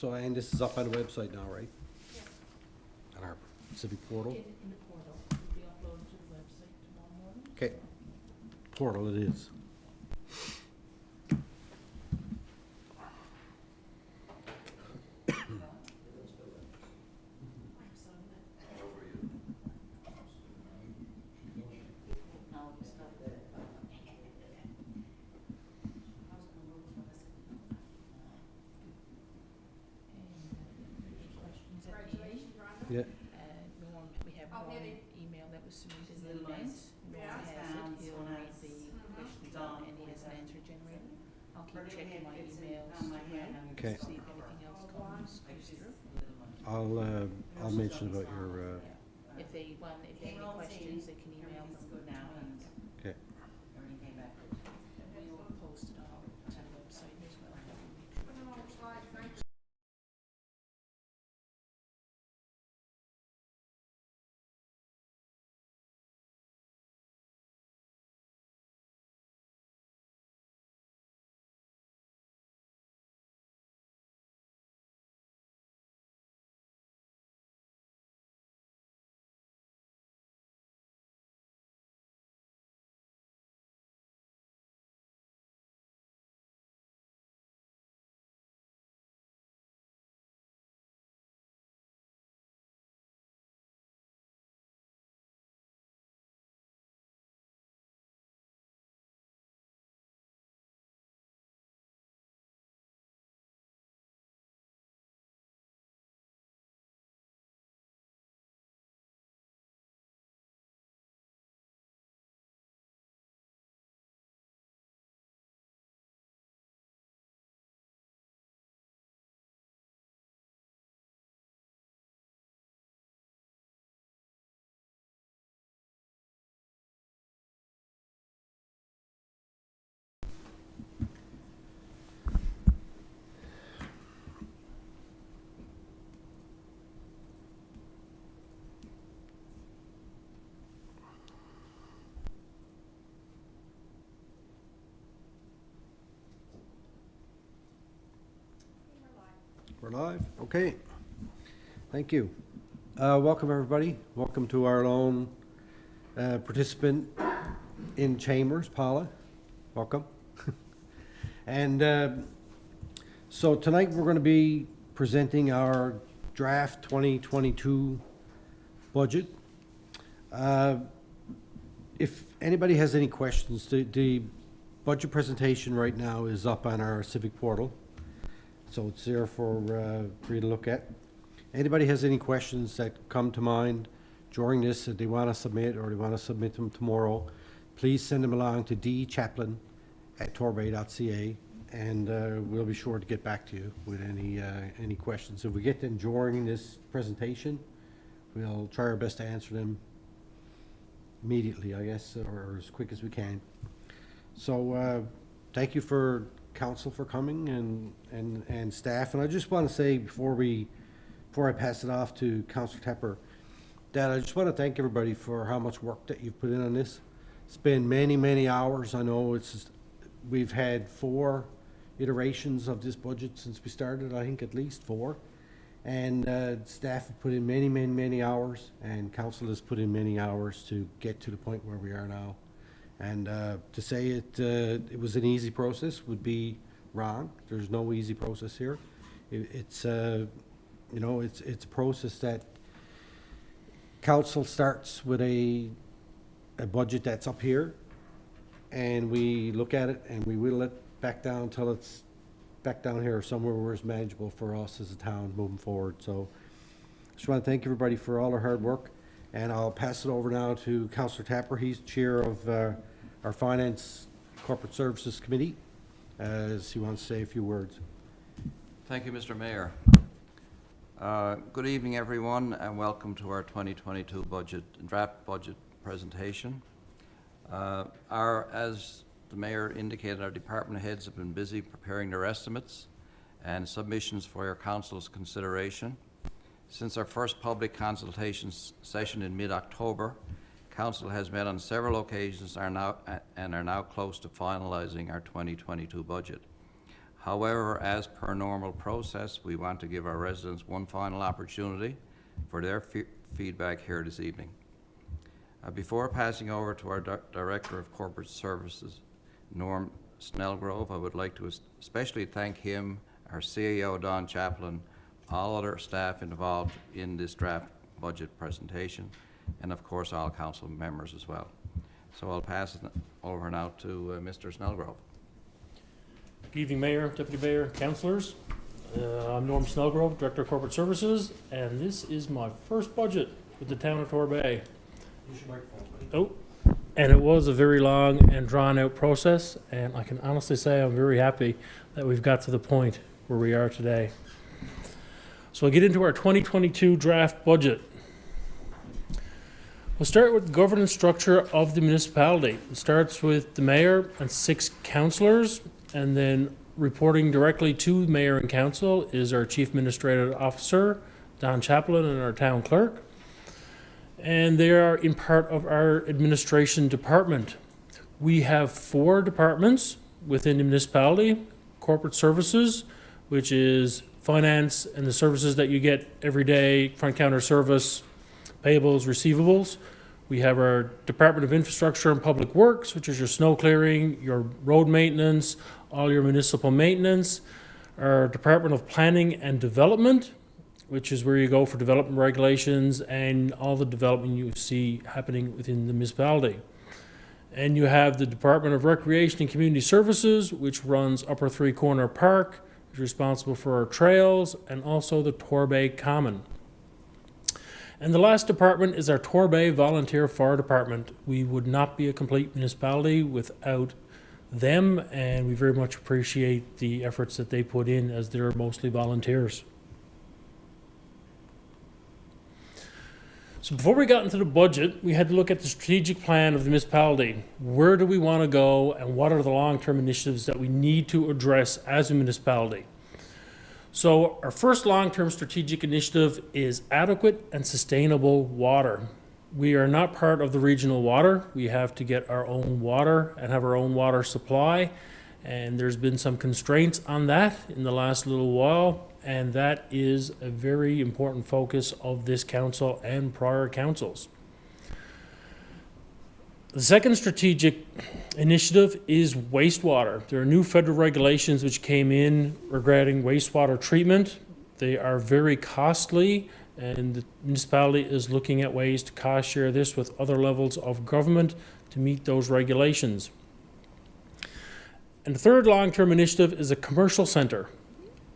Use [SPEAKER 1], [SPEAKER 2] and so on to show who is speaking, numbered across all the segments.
[SPEAKER 1] So, and this is up on the website now, right?
[SPEAKER 2] Yes.
[SPEAKER 1] On our civic portal?
[SPEAKER 2] In the portal, it'll be uploaded to the website tomorrow morning.
[SPEAKER 1] Okay, portal it is. Yeah.
[SPEAKER 2] Norm, we have one email that was submitted in advance. Norm has it, he'll read the questions out and he has an answer generator. I'll keep checking my emails throughout,
[SPEAKER 1] Okay.
[SPEAKER 2] see if anything else comes through.
[SPEAKER 1] I'll mention about your,
[SPEAKER 2] Yeah. If they have any questions, they can email them to me.
[SPEAKER 1] okay.
[SPEAKER 2] And we will post it all to the website as well. That will make sure that there's-
[SPEAKER 1] We're live? Okay. Thank you. Welcome, everybody. Welcome to our lone participant in Chambers, Paula. Welcome. And so tonight we're going to be presenting our draft 2022 budget. If anybody has any questions, the budget presentation right now is up on our civic portal. So it's there for you to look at. Anybody has any questions that come to mind during this that they want to submit or they want to submit them tomorrow, please send them along to dchaplain@torbay.ca and we'll be sure to get back to you with any questions. If we get them during this presentation, we'll try our best to answer them immediately, I guess, or as quick as we can. So thank you for council for coming and staff. And I just want to say before I pass it off to Councillor Tepper, that I just want to thank everybody for how much work that you've put in on this. It's been many hours. I know we've had 4 iterations of this budget since we started, I think at least 4. And staff have put in many hours, and council has put in many hours to get to the point where we are now. And to say it was an easy process would be wrong. There's no easy process here. It's a process that council starts with a budget that's up here, and we look at it and we whittle it back down until it's back down here somewhere where it's manageable for us as a town moving forward. So I just want to thank everybody for all their hard work, and I'll pass it over now to Councillor Tapper. He's chair of our Finance Corporate Services Committee, as he wants to say a few words.
[SPEAKER 3] Thank you, Mr. Mayor. Good evening, everyone, and welcome to our 2022 draft budget presentation. As the Mayor indicated, our department heads have been busy preparing their estimates and submissions for your council's consideration. Since our first public consultation session in mid-October, Council has met on several occasions and are now close to finalizing our 2022 budget. However, as per normal process, we want to give our residents one final opportunity for their feedback here this evening. Before passing over to our Director of Corporate Services, Norm Snellgrove, I would like to especially thank him, our CEO, Don Chaplin, all other staff involved in this draft budget presentation, and of course all council members as well. So I'll pass it over now to Mr. Snellgrove.
[SPEAKER 4] Good evening, Mayor, Deputy Mayor, Councillors. I'm Norm Snellgrove, Director of Corporate Services, and this is my first budget with the town of Torbay. Oh, and it was a very long and drawn-out process, and I can honestly say I'm very happy that we've got to the point where we are today. So we'll get into our 2022 draft budget. We'll start with the governance structure of the municipality. It starts with the mayor and 6 councillors, and then reporting directly to mayor and council is our chief administrative officer, Don Chaplin, and our town clerk. And they are in part of our administration department. We have 4 departments within the municipality: corporate services, which is finance and the services that you get every day, front counter service, payables, receivables. We have our Department of Infrastructure and Public Works, which is your snow clearing, your road maintenance, all your municipal maintenance. Our Department of Planning and Development, which is where you go for development regulations and all the development you see happening within the municipality. And you have the Department of Recreation and Community Services, which runs Upper Three Corner Park, which is responsible for our trails, and also the Torbay Common. And the last department is our Torbay Volunteer Fire Department. We would not be a complete municipality without them, and we very much appreciate the efforts that they put in, as they're mostly volunteers. So before we got into the budget, we had to look at the strategic plan of the municipality. Where do we want to go, and what are the long-term initiatives that we need to address as a municipality? So our first long-term strategic initiative is adequate and sustainable water. We are not part of the regional water. We have to get our own water and have our own water supply. And there's been some constraints on that in the last little while. And that is a very important focus of this council and prior councils. The second strategic initiative is wastewater. There are new federal regulations which came in regarding wastewater treatment. They are very costly, and the municipality is looking at ways to cost share this with other levels of government to meet those regulations. And the third long-term initiative is a commercial center.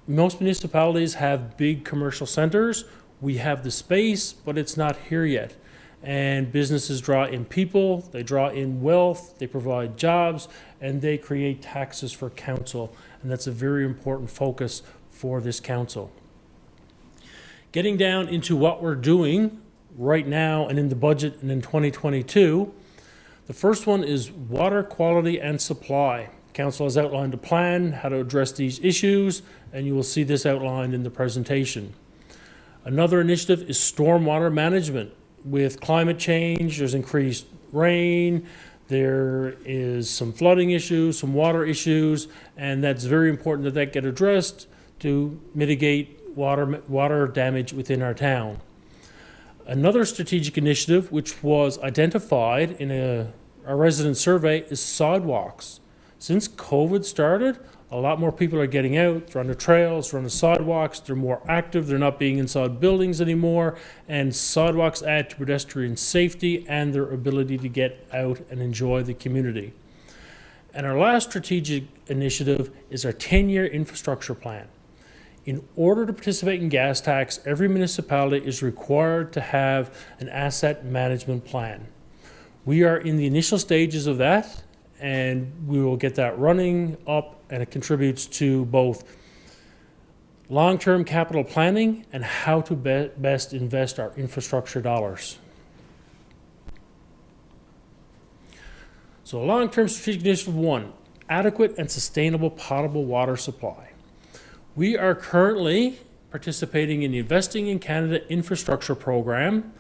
[SPEAKER 4] Most municipalities have big commercial centers. We have the space, but it's not here yet. And businesses draw in people, they draw in wealth, they provide jobs, and they create taxes for council. And that's a very important focus for this council. Getting down into what we're doing right now and in the budget and in 2022, the first one is water quality and supply. Council has outlined a plan, how to address these issues, and you will see this outlined in the presentation. Another initiative is stormwater management. With climate change, there's increased rain, there is some flooding issues, some water issues, and that's very important that that get addressed to mitigate water damage within our town. Another strategic initiative which was identified in a resident survey is sidewalks. Since COVID started, a lot more people are getting out, they're on the trails, they're on the sidewalks, they're more active, they're not being inside buildings anymore, and sidewalks add to pedestrian safety and their ability to get out and enjoy the community. And our last strategic initiative is our 10-year infrastructure plan. In order to participate in gas tax, every municipality is required to have an asset management plan. We are in the initial stages of that, and we will get that running up, and it contributes to both long-term capital planning and how to best invest our infrastructure dollars. So long-term strategic initiative 1, adequate and sustainable potable water supply. We are currently participating in the Investing in Canada infrastructure program,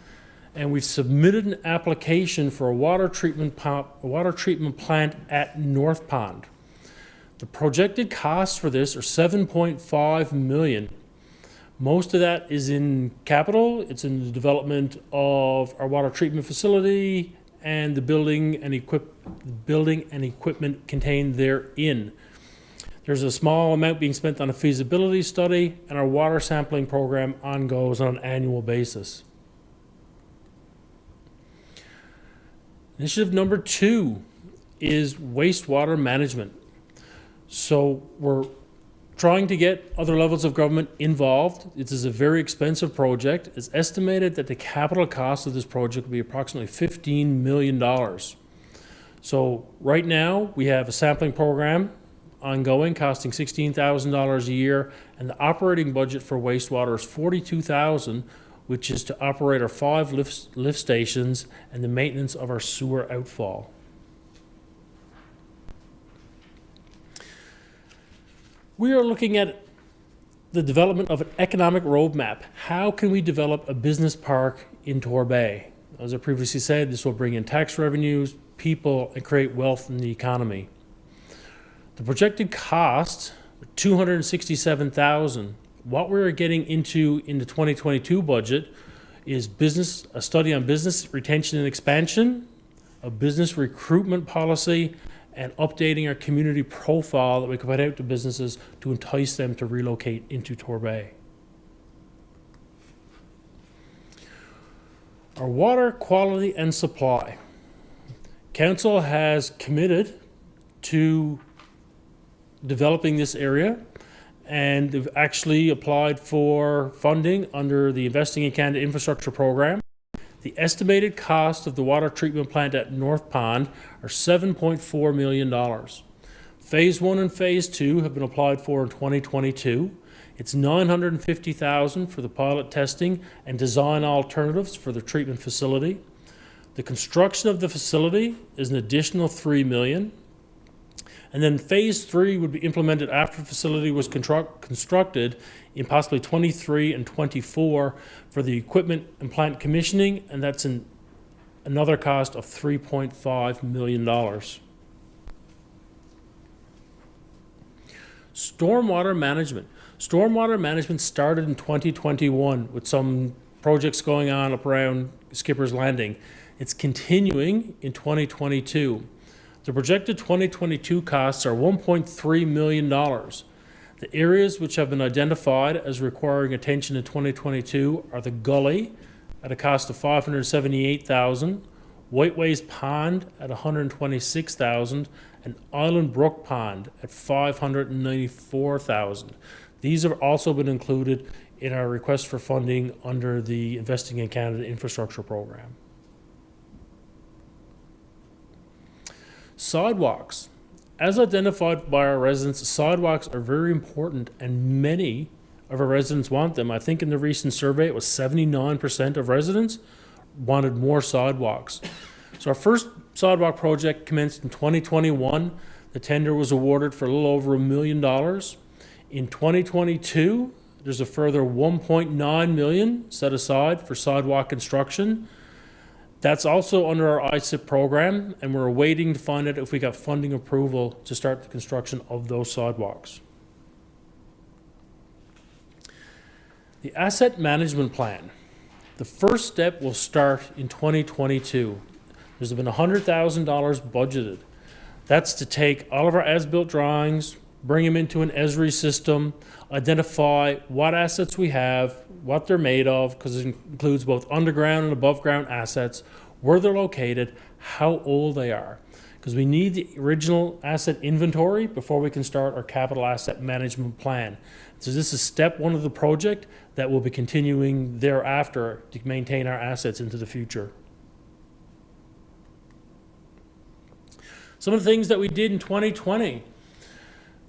[SPEAKER 4] and we've submitted an application for a water treatment plant at North Pond. The projected costs for this are $7.5 million. Most of that is in capital. It's in the development of our water treatment facility and the building and equipment contained therein. There's a small amount being spent on a feasibility study, and our water sampling program ongoes on an annual basis. Initiative number 2 is wastewater management. So we're trying to get other levels of government involved. It is a very expensive project. It's estimated that the capital cost of this project will be approximately $15 million. So right now, we have a sampling program ongoing, costing $16,000 a year, and the operating budget for wastewater is $42,000, which is to operate our 5 lift stations and the maintenance of our sewer outfall. We are looking at the development of an economic roadmap. How can we develop a business park in Torbay? As I previously said, this will bring in tax revenues, people, and create wealth in the economy. The projected cost, $267,000. What we're getting into in the 2022 budget is a study on business retention and expansion, a business recruitment policy, and updating our community profile that we can put out to businesses to entice them to relocate into Torbay. Our water quality and supply. Council has committed to developing this area, and they've actually applied for funding under the Investing in Canada Infrastructure Program. The estimated cost of the water treatment plant at North Pond are $7.4 million. Phase 1 and Phase 2 have been applied for in 2022. It's $950,000 for the pilot testing and design alternatives for the treatment facility. The construction of the facility is an additional $3 million. And then Phase 3 would be implemented after the facility was constructed in possibly 23 and 24 for the equipment and plant commissioning, and that's another cost of $3.5 million. Stormwater management. Stormwater management started in 2021 with some projects going on up around Skipper's Landing. It's continuing in 2022. The projected 2022 costs are $1.3 million. The areas which have been identified as requiring attention in 2022 are the Gully at a cost of $578,000, Whiteways Pond at $126,000, and Island Brook Pond at $594,000. These have also been included in our request for funding under the Investing in Canada Infrastructure Program. Sidewalks. As identified by our residents, sidewalks are very important and many of our residents want them. I think in the recent survey it was 79% of residents wanted more sidewalks. So our first sidewalk project commenced in 2021. The tender was awarded for a little over $1 million. In 2022, there's a further $1.9 million set aside for sidewalk construction. That's also under our ISIP program, and we're waiting to find out if we got funding approval to start the construction of those sidewalks. The asset management plan. The first step will start in 2022. There's been $100,000 budgeted. That's to take all of our as-built drawings, bring them into an Esri system, identify what assets we have, what they're made of, because it includes both underground and above ground assets, where they're located, how old they are. Because we need the original asset inventory before we can start our capital asset management plan. So this is step 1 of the project that will be continuing thereafter to maintain our assets into the future. Some of the things that we did in 2020.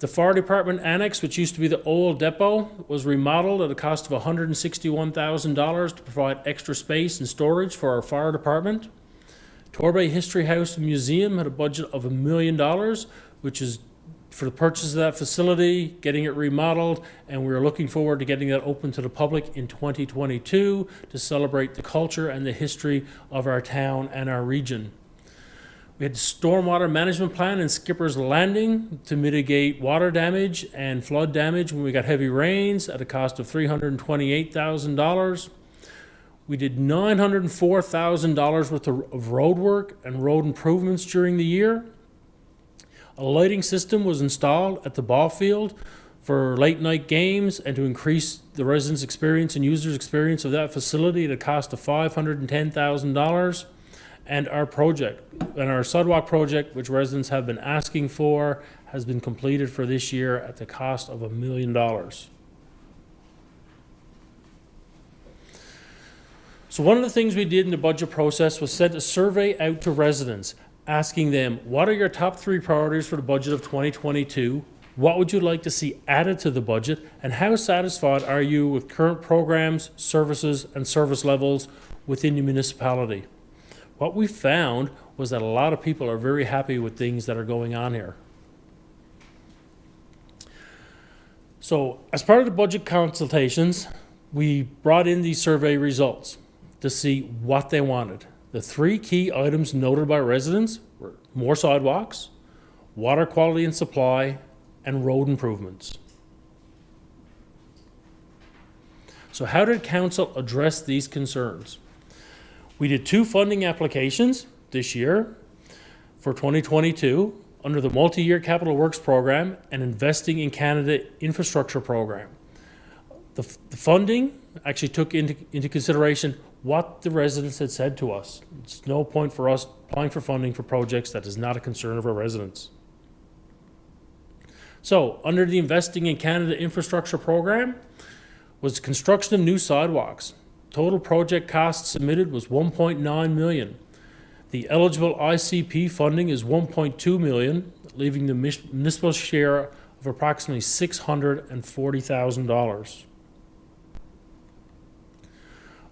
[SPEAKER 4] The Fire Department Annex, which used to be the old depot, was remodeled at a cost of $161,000 to provide extra space and storage for our fire department. Torbay History House and Museum had a budget of $1 million, which is for the purchase of that facility, getting it remodeled, and we're looking forward to getting that open to the public in 2022 to celebrate the culture and the history of our town and our region. We had the stormwater management plan in Skipper's Landing to mitigate water damage and flood damage when we got heavy rains at a cost of $328,000. We did $904,000 worth of road work and road improvements during the year. A lighting system was installed at the ball field for late night games and to increase the residents' experience and users' experience of that facility at a cost of $510,000. And our sidewalk project, which residents have been asking for, has been completed for this year at the cost of $1 million. So one of the things we did in the budget process was send a survey out to residents, asking them, what are your top 3 priorities for the budget of 2022? What would you like to see added to the budget? And how satisfied are you with current programs, services, and service levels within your municipality? What we found was that a lot of people are very happy with things that are going on here. So as part of the budget consultations, we brought in these survey results to see what they wanted. The 3 key items noted by residents were more sidewalks, water quality and supply, and road improvements. So how did council address these concerns? We did 2 funding applications this year for 2022 under the Multi-Year Capital Works Program and Investing in Canada Infrastructure Program. The funding actually took into consideration what the residents had said to us. It's no point for us applying for funding for projects that is not a concern of our residents. So, under the Investing in Canada Infrastructure Program was construction of new sidewalks. Total project cost submitted was $1.9 million. The eligible ICP funding is $1.2 million, leaving the municipal share of approximately $640,000.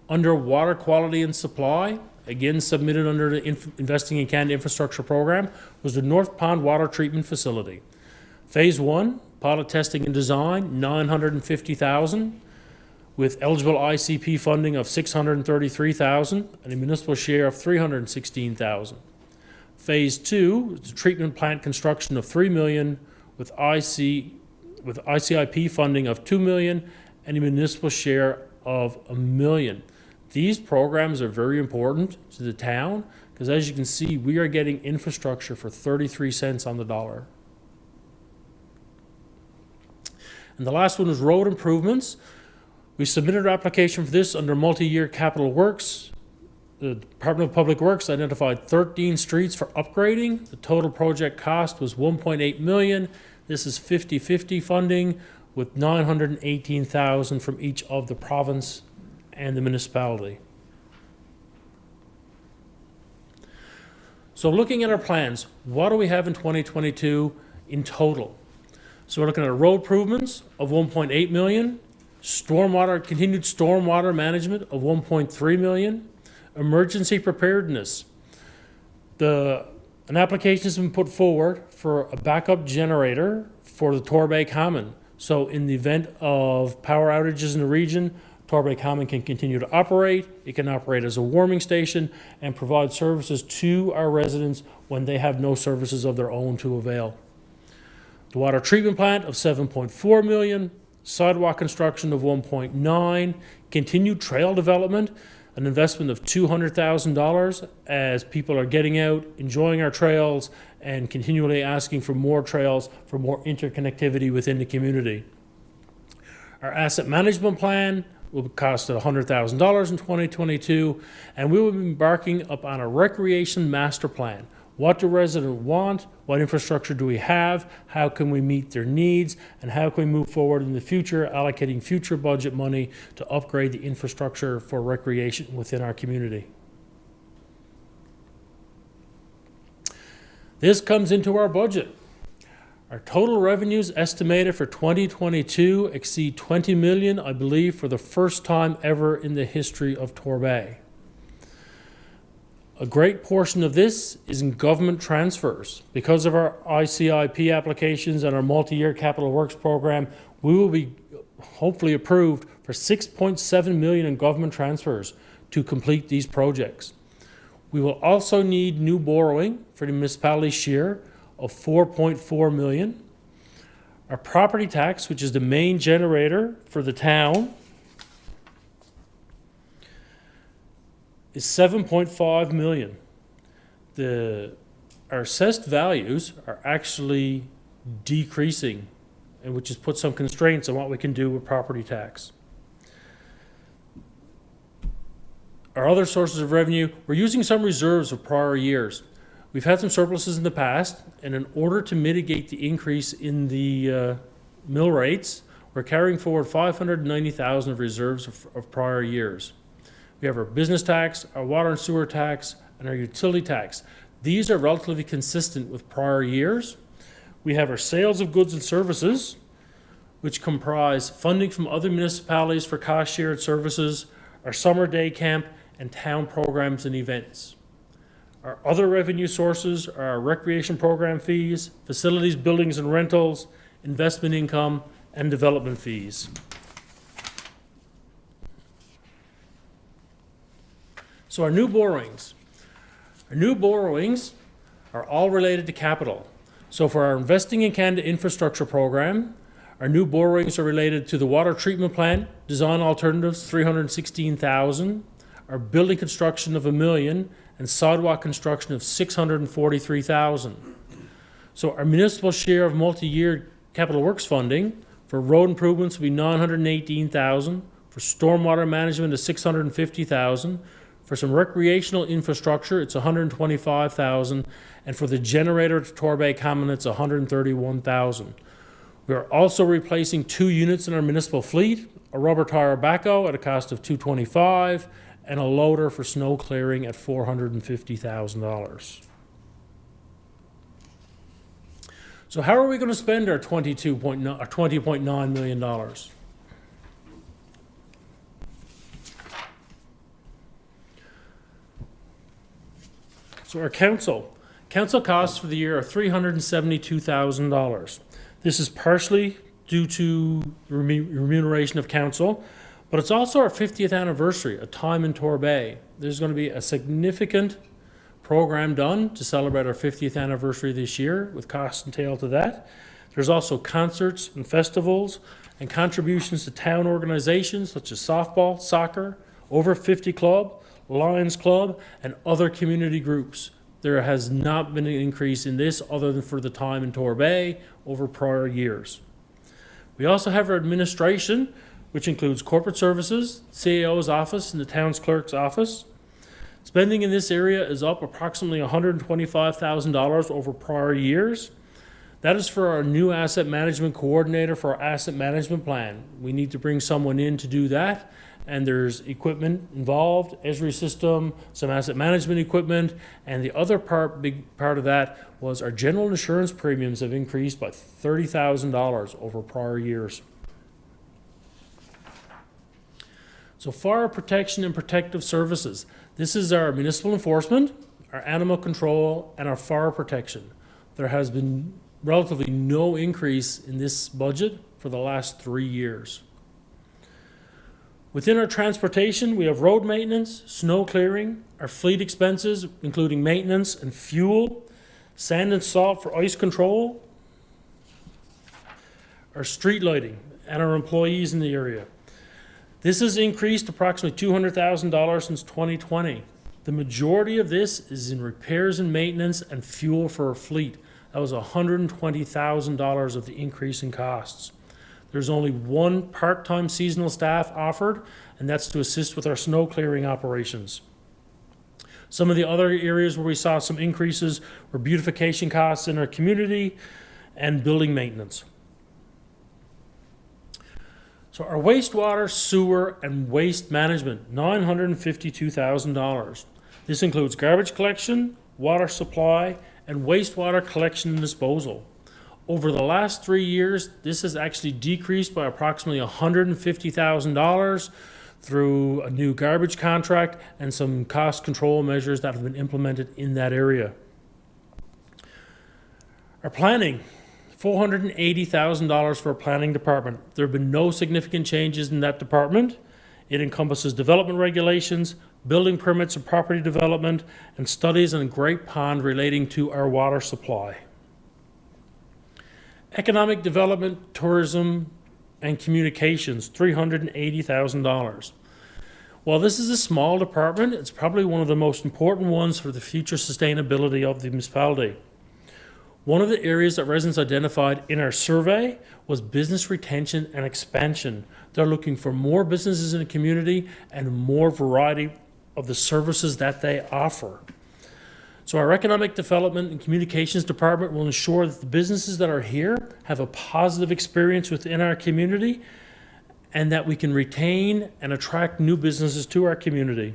[SPEAKER 4] Under water quality and supply, again submitted under the Investing in Canada Infrastructure Program, was the North Pond Water Treatment Facility. Phase 1, pilot testing and design, $950,000, with eligible ICP funding of $633,000 and a municipal share of $316,000. Phase 2 is the treatment plant construction of $3 million, with ICIP funding of $2 million and a municipal share of $1 million. These programs are very important to the town because, as you can see, we are getting infrastructure for 33 cents on the dollar. And the last one is road improvements. We submitted our application for this under Multi-Year Capital Works. The Department of Public Works identified 13 streets for upgrading. The total project cost was $1.8 million. This is 50-50 funding with $918,000 from each of the province and the municipality. So looking at our plans, what do we have in 2022 in total? So we're looking at road improvements of $1.8 million, continued stormwater management of $1.3 million, emergency preparedness. An application has been put forward for a backup generator for the Torbay Common. So in the event of power outages in the region, Torbay Common can continue to operate. It can operate as a warming station and provide services to our residents when they have no services of their own to avail. The water treatment plant of $7.4 million, sidewalk construction of $1.9 million, continued trail development, an investment of $200,000 as people are getting out, enjoying our trails, and continually asking for more trails, for more interconnectivity within the community. Our asset management plan will cost $100,000 in 2022, and we will be embarking upon a recreation master plan. What do residents want? What infrastructure do we have? How can we meet their needs? And how can we move forward in the future, allocating future budget money to upgrade the infrastructure for recreation within our community? This comes into our budget. Our total revenues estimated for 2022 exceed $20 million, I believe, for the first time ever in the history of Torbay. A great portion of this is in government transfers. Because of our ICIP applications and our multi-year capital works program, we will be hopefully approved for $6.7 million in government transfers to complete these projects. We will also need new borrowing for the municipality's share of 4.4 million. Our property tax, which is the main generator for the town, is 7.5 million. Our assessed values are actually decreasing, and which has put some constraints on what we can do with property tax. Our other sources of revenue, we're using some reserves of prior years. We've had some surpluses in the past, and in order to mitigate the increase in the mill rates, we're carrying forward 590,000 of reserves of prior years. We have our business tax, our water and sewer tax, and our utility tax. These are relatively consistent with prior years. We have our sales of goods and services, which comprise funding from other municipalities for cost-shared services, our summer day camp, and town programs and events. Our other revenue sources are our recreation program fees, facilities, buildings and rentals, investment income, and development fees. So our new borrowings. Our new borrowings are all related to capital. So for our Investing in Canada infrastructure program, our new borrowings are related to the water treatment plant, design alternatives, 316,000, our building construction of $1 million, and sidewalk construction of 643,000. So our municipal share of multi-year capital works funding for road improvements will be 918,000, for stormwater management is 650,000, for some recreational infrastructure it's 125,000, and for the generator to Torbay Common it's 131,000. We are also replacing 2 units in our municipal fleet, a rubber tire backhoe at a cost of $225,000, and a loader for snow clearing at $450,000. So how are we going to spend our $20.9 million? So our council costs for the year are $372,000. This is partially due to remuneration of council, but it's also our 50th anniversary, a time in Torbay. There's going to be a significant program done to celebrate our 50th anniversary this year with costs entailed to that. There's also concerts and festivals and contributions to town organizations such as softball, soccer, Over 50 Club, Lions Club, and other community groups. There has not been an increase in this other than for the time in Torbay over prior years. We also have our administration, which includes corporate services, CAO's office, and the town's clerk's office. Spending in this area is up approximately $125,000 over prior years. That is for our new asset management coordinator for our asset management plan. We need to bring someone in to do that, and there's equipment involved, Esri system, some asset management equipment, and the other big part of that was our general insurance premiums have increased by $30,000 over prior years. So fire protection and protective services. This is our municipal enforcement, our animal control, and our fire protection. There has been relatively no increase in this budget for the last 3 years. Within our transportation, we have road maintenance, snow clearing, our fleet expenses, including maintenance and fuel, sand and salt for ice control, our street lighting, and our employees in the area. This has increased approximately $200,000 since 2020. The majority of this is in repairs and maintenance and fuel for our fleet. That was $120,000 of the increase in costs. There's only one part-time seasonal staff offered, and that's to assist with our snow clearing operations. Some of the other areas where we saw some increases were beautification costs in our community and building maintenance. So our wastewater, sewer, and waste management, $952,000. This includes garbage collection, water supply, and wastewater collection and disposal. Over the last 3 years, this has actually decreased by approximately $150,000 through a new garbage contract and some cost control measures that have been implemented in that area. Our planning, $480,000 for our planning department. There have been no significant changes in that department. It encompasses development regulations, building permits and property development, and studies on Great Pond relating to our water supply. Economic development, tourism, and communications, $380,000. While this is a small department, it's probably one of the most important ones for the future sustainability of the municipality. One of the areas that residents identified in our survey was business retention and expansion. They're looking for more businesses in the community and more variety of the services that they offer. So our Economic Development and Communications Department will ensure that the businesses that are here have a positive experience within our community and that we can retain and attract new businesses to our community.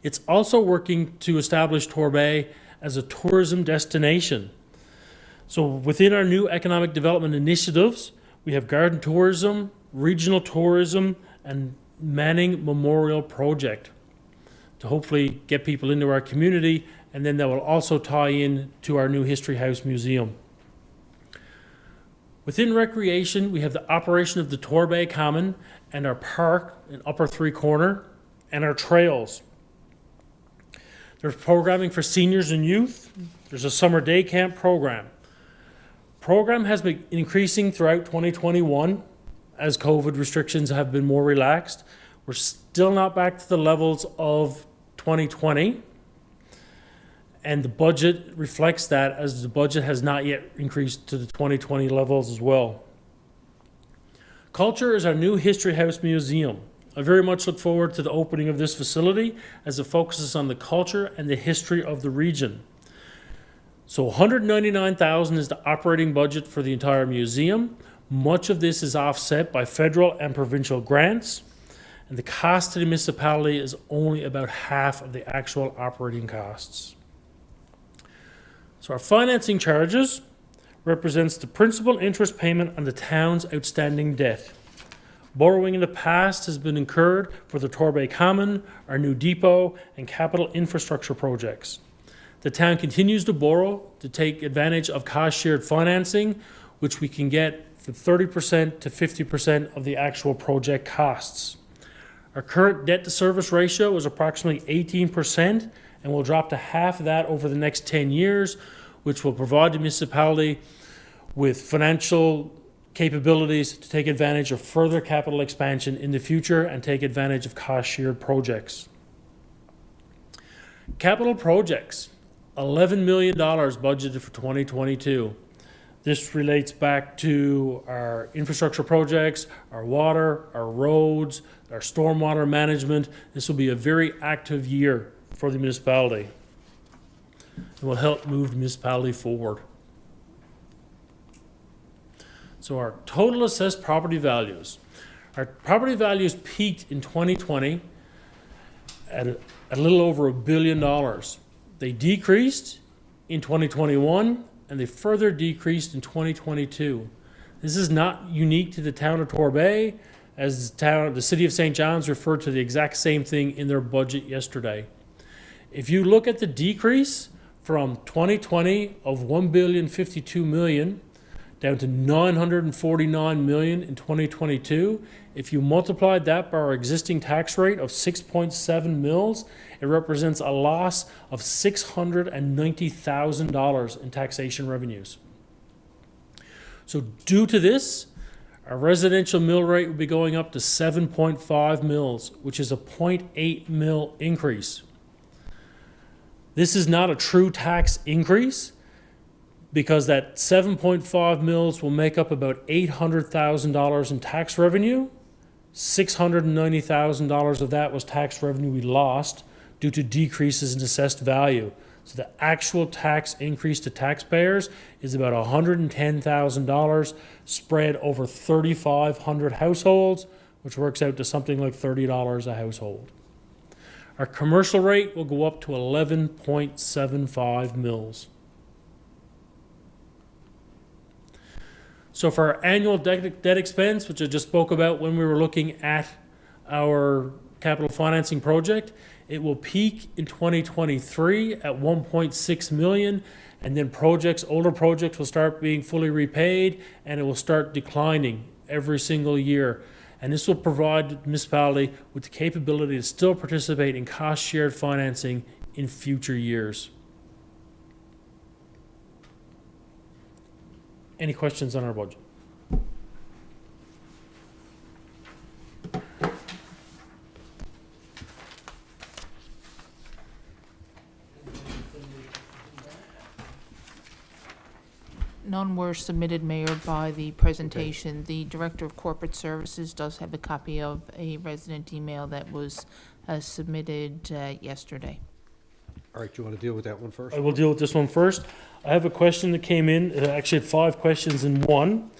[SPEAKER 4] It's also working to establish Torbay as a tourism destination. So within our new economic development initiatives, we have garden tourism, regional tourism, and Manning Memorial Project to hopefully get people into our community, and then that will also tie in to our new History House Museum. Within recreation, we have the operation of the Torbay Common and our park in Upper Three Corner and our trails. There's programming for seniors and youth. There's a summer day camp program. Program has been increasing throughout 2021 as COVID restrictions have been more relaxed. We're still not back to the levels of 2020, and the budget reflects that, as the budget has not yet increased to the 2020 levels as well. Culture is our new History House Museum. I very much look forward to the opening of this facility as it focuses on the culture and the history of the region. So $199,000 is the operating budget for the entire museum. Much of this is offset by federal and provincial grants, and the cost to the municipality is only about half of the actual operating costs. So our financing charges represents the principal interest payment on the town's outstanding debt. Borrowing in the past has been incurred for the Torbay Common, our new depot, and capital infrastructure projects. The town continues to borrow to take advantage of cost-shared financing, which we can get for 30% to 50% of the actual project costs. Our current debt-to-service ratio is approximately 18%, and will drop to half of that over the next 10 years, which will provide the municipality with financial capabilities to take advantage of further capital expansion in the future and take advantage of cost-shared projects. Capital projects, $11 million budgeted for 2022. This relates back to our infrastructure projects, our water, our roads, our stormwater management. This will be a very active year for the municipality. It will help move the municipality forward. So our total assessed property values. Our property values peaked in 2020 at a little over $1 billion. They decreased in 2021, and they further decreased in 2022. This is not unique to the town of Torbay, as the city of St. John's referred to the exact same thing in their budget yesterday. If you look at the decrease from 2020 of $1,052,000,000 down to $949 million in 2022, if you multiplied that by our existing tax rate of 6.7 mils, it represents a loss of $690,000 in taxation revenues. So due to this, our residential mill rate will be going up to 7.5 mils, which is a 0.8 mil increase. This is not a true tax increase, because that 7.5 mils will make up about $800,000 in tax revenue. $690,000 of that was tax revenue we lost due to decreases in assessed value. So the actual tax increase to taxpayers is about $110,000 spread over 3,500 households, which works out to something like $30 a household. Our commercial rate will go up to 11.75 mils. So for our annual debt expense, which I just spoke about when we were looking at our capital financing project, it will peak in 2023 at 1.6 million, and then older projects will start being fully repaid, and it will start declining every single year. and this will provide the municipality with the capability to still participate in cost-shared financing in future years. Any questions on our budget?
[SPEAKER 2] None were submitted, Mayor, by the presentation. The Director of Corporate Services does have a copy of a resident email that was submitted yesterday.
[SPEAKER 1] All right, you want to deal with that one first?
[SPEAKER 4] I will deal with this one first. I have a question that came in. It actually had 5 questions in one.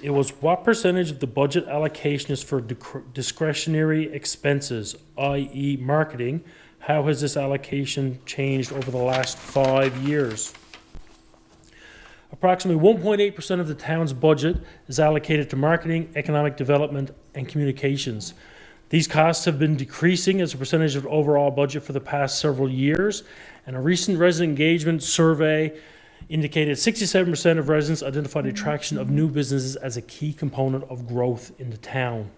[SPEAKER 4] It was, what percentage of the budget allocation is for discretionary expenses, i.e. marketing? How has this allocation changed over the last 5 years? Approximately 1.8% of the town's budget is allocated to marketing, economic development, and communications. These costs have been decreasing as a percentage of overall budget for the past several years, and a recent resident engagement survey indicated 67% of residents identified the attraction of new businesses as a key component of growth in the town.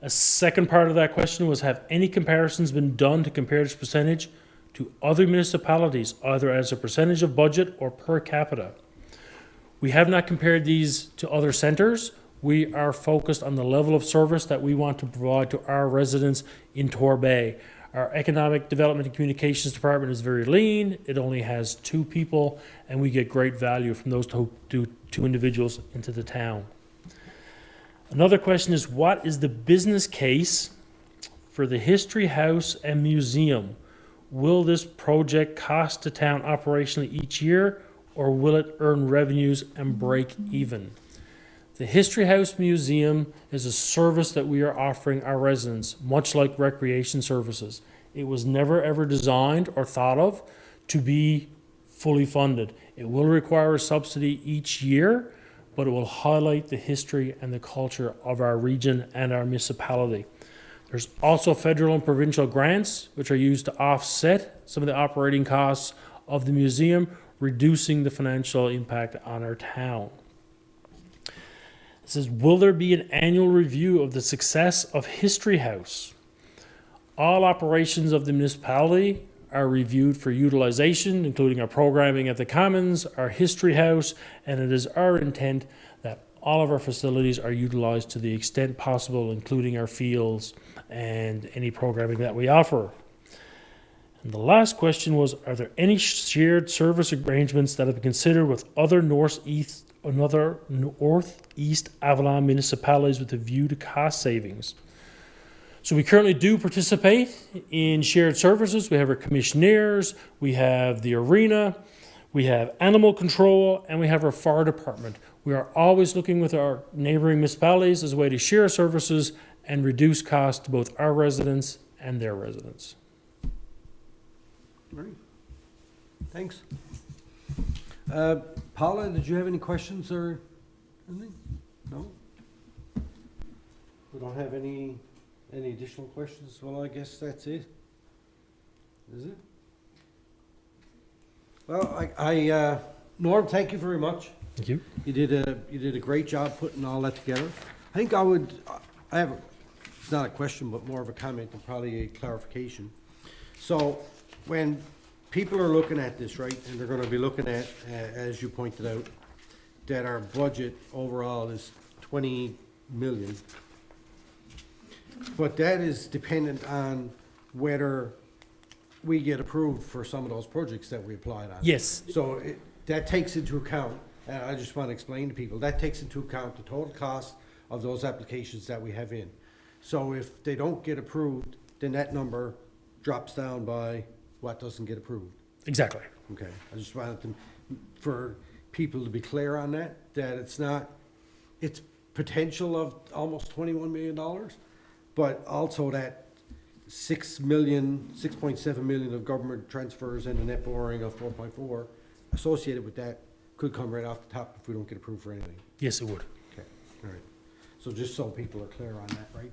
[SPEAKER 4] A second part of that question was, have any comparisons been done to compare this percentage to other municipalities, either as a percentage of budget or per capita? We have not compared these to other centers. We are focused on the level of service that we want to provide to our residents in Torbay. Our Economic Development and Communications Department is very lean. It only has 2 people, and we get great value from those two individuals into the town. Another question is, what is the business case for the History House and Museum? Will this project cost the town operationally each year, or will it earn revenues and break even? The History House Museum is a service that we are offering our residents, much like recreation services. It was never ever designed or thought of to be fully funded. It will require a subsidy each year, but it will highlight the history and the culture of our region and our municipality. There's also federal and provincial grants, which are used to offset some of the operating costs of the museum, reducing the financial impact on our town. It says, will there be an annual review of the success of History House? All operations of the municipality are reviewed for utilization, including our programming at the Commons, our History House, and it is our intent that all of our facilities are utilized to the extent possible, including our fields and any programming that we offer. And the last question was, are there any shared service arrangements that have been considered with other northeast Avalon municipalities with a view to cost savings? So we currently do participate in shared services. We have our commissionaires, we have the arena, we have animal control, and we have our fire department. We are always looking with our neighboring municipalities as a way to share services and reduce costs to both our residents and their residents.
[SPEAKER 1] All right. Thanks. Paula, did you have any questions or anything? No? We don't have any additional questions? Well, I guess that's it. Is it? Well, Norm, thank you very much.
[SPEAKER 4] Thank you.
[SPEAKER 1] You did a great job putting all that together. I think it's not a question, but more of a comment and probably a clarification. So when people are looking at this, right, and they're going to be looking at, as you pointed out, that our budget overall is 20 million. But that is dependent on whether we get approved for some of those projects that we applied on.
[SPEAKER 4] Yes.
[SPEAKER 1] So that takes into account, and I just want to explain to people, that takes into account the total cost of those applications that we have in. So if they don't get approved, then that number drops down by what doesn't get approved.
[SPEAKER 4] Exactly.
[SPEAKER 1] Okay, I just wanted for people to be clear on that it's potential of almost $21 million, but also that 6.7 million of government transfers and a net borrowing of 4.4 associated with that could come right off the top if we don't get approved for anything.
[SPEAKER 4] Yes, it would.
[SPEAKER 1] Okay, all right. So just so people are clear on that, right?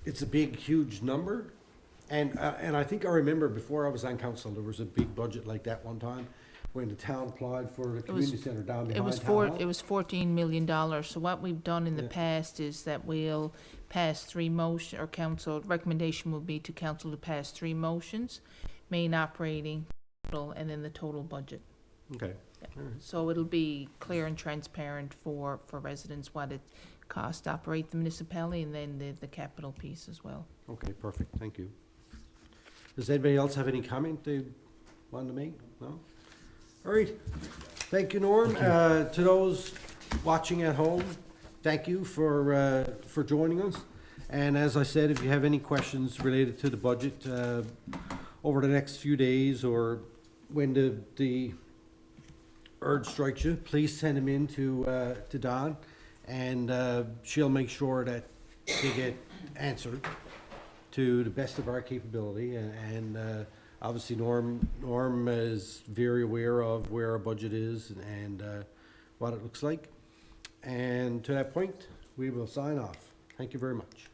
[SPEAKER 1] It's a big, huge number. And I think I remember before I was on council, there was a big budget like that one time. when the town applied for the community center down
[SPEAKER 2] It
[SPEAKER 1] behind
[SPEAKER 2] was
[SPEAKER 1] Town Hall?
[SPEAKER 2] it was $14 million. So what we've done in the
[SPEAKER 1] Yeah.
[SPEAKER 2] past is that we'll pass three motion, or council, recommendation will be to council to pass three motions, main operating, capital, and then the total budget.
[SPEAKER 1] Okay, all right.
[SPEAKER 2] So it'll be clear and transparent for residents what it costs to operate the municipality, and then the capital piece as well.
[SPEAKER 1] Okay, perfect, thank you. Does anybody else have any comment they want to make? No? All right, thank you, Norm. To those watching at home, thank you for joining us. And as I said, if you have any questions related to the budget over the next few days, or when the urge strikes you, please send them in to Dawn, and she'll make sure that they get answered to the best of our capability. And obviously Norm is very aware of where our budget is and what it looks like. And to that point, we will sign off. Thank you very much.